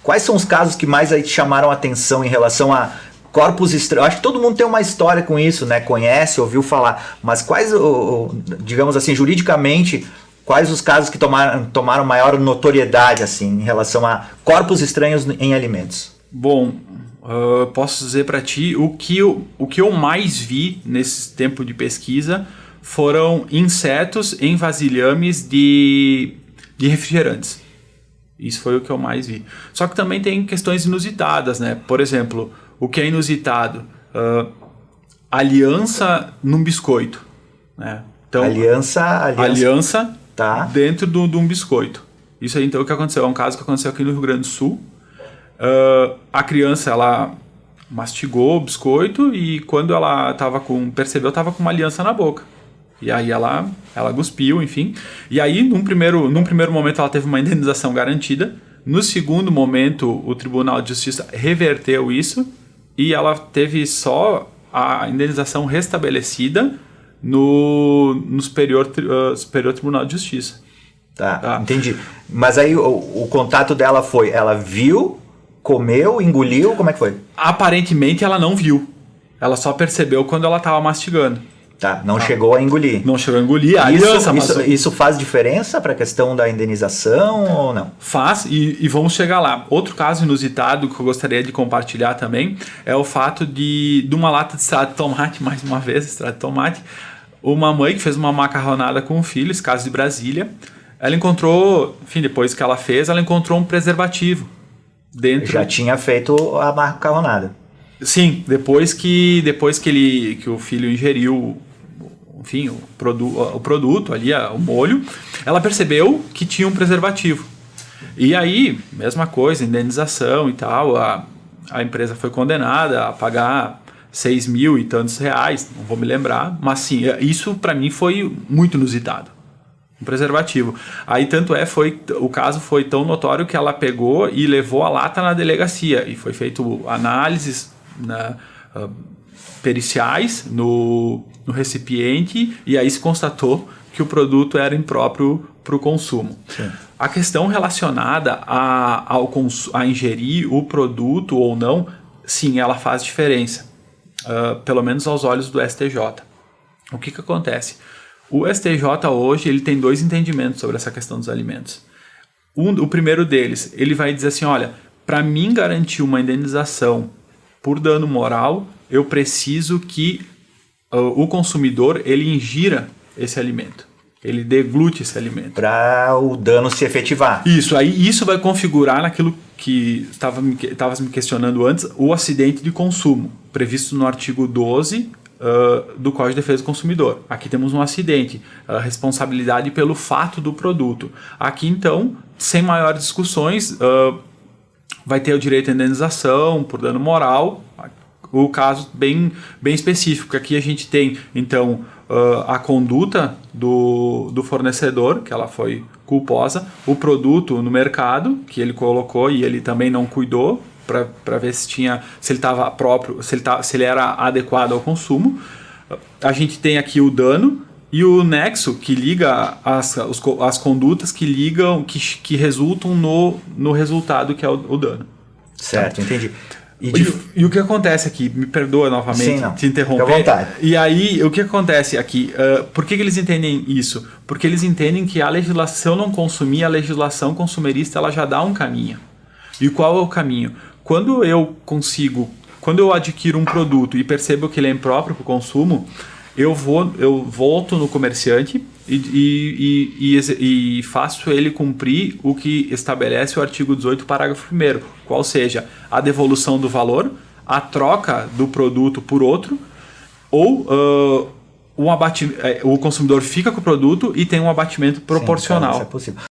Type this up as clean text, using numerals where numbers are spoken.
Quais são os casos que mais aí te chamaram a atenção em relação a corpos estranhos? Acho que todo mundo tem uma história com isso, né? Conhece, ouviu falar. Mas quais, digamos assim, juridicamente, quais os casos que tomaram maior notoriedade, assim, em relação a corpos estranhos em alimentos? Bom, posso dizer para ti, o que eu mais vi nesse tempo de pesquisa foram insetos em vasilhames de refrigerantes. Isso foi o que eu mais vi. Só que também tem questões inusitadas, né? Por exemplo, o que é inusitado? Aliança num biscoito. Né? Então, aliança tá dentro de um biscoito. Isso aí, então, o que aconteceu? É um caso que aconteceu aqui no Rio Grande do Sul. A criança, ela mastigou o biscoito e quando ela percebeu, estava com uma aliança na boca. E aí ela cuspiu, enfim. E aí, num primeiro momento, ela teve uma indenização garantida. No segundo momento, o Tribunal de Justiça reverteu isso e ela teve só a indenização restabelecida no Superior Tribunal de Justiça. Tá, entendi. Mas aí o contato dela foi, ela viu, comeu, engoliu, como é que foi? Aparentemente ela não viu. Ela só percebeu quando ela estava mastigando. Tá, não chegou a engolir. Não chegou a engolir. Isso faz diferença para a questão da indenização ou não? Faz, e vamos chegar lá. Outro caso inusitado que eu gostaria de compartilhar também é o fato de uma lata de extrato de tomate, mais uma vez, extrato de tomate, uma mãe que fez uma macarronada com o filho, esse caso de Brasília, ela encontrou, enfim, depois que ela fez, ela encontrou um preservativo dentro. Já tinha feito a macarronada. Sim, depois que o filho ingeriu, enfim, o produto ali, o molho, ela percebeu que tinha um preservativo. E aí, mesma coisa, indenização e tal, a empresa foi condenada a pagar 6 mil e tantos reais, não vou me lembrar, mas sim, isso para mim foi muito inusitado. Um preservativo. Aí tanto o caso foi tão notório que ela pegou e levou a lata na delegacia e foi feito análises periciais no recipiente e aí se constatou que o produto era impróprio para o consumo. Sim. A questão relacionada a ingerir o produto ou não, sim, ela faz diferença, pelo menos aos olhos do STJ. O que acontece? O STJ hoje ele tem 2 entendimentos sobre essa questão dos alimentos. O primeiro deles, ele vai dizer assim, olha, para mim garantir uma indenização por dano moral, eu preciso que o consumidor ele ingira esse alimento, ele deglute esse alimento. Para o dano se efetivar. Isso vai configurar naquilo que estavas me questionando antes, o acidente de consumo, previsto no artigo 12 do Código de Defesa do Consumidor. Aqui temos um acidente, responsabilidade pelo fato do produto. Aqui então, sem maiores discussões, vai ter o direito à indenização por dano moral, o caso bem específico. Aqui a gente tem, então, a conduta do fornecedor, que ela foi culposa, o produto no mercado, que ele colocou e ele também não cuidou, para ver se ele estava próprio, se ele era adequado ao consumo. A gente tem aqui o dano e o nexo que liga as condutas que resultam no resultado que é o dano. Certo, tá? Entendi. E o que acontece aqui? Me perdoa novamente te interromper. Fica à vontade. E aí, o que acontece aqui? Por que eles entendem isso? Porque eles entendem que se eu não consumir, a legislação consumerista ela já dá um caminho. E qual é o caminho? Quando eu adquiro um produto e percebo que ele é impróprio para o consumo, eu volto no comerciante e faço ele cumprir o que estabelece o artigo 18, parágrafo 1º, qual seja a devolução do valor, a troca do produto por outro, ou o consumidor fica com o produto e tem um abatimento proporcional. Sim, isso é possível.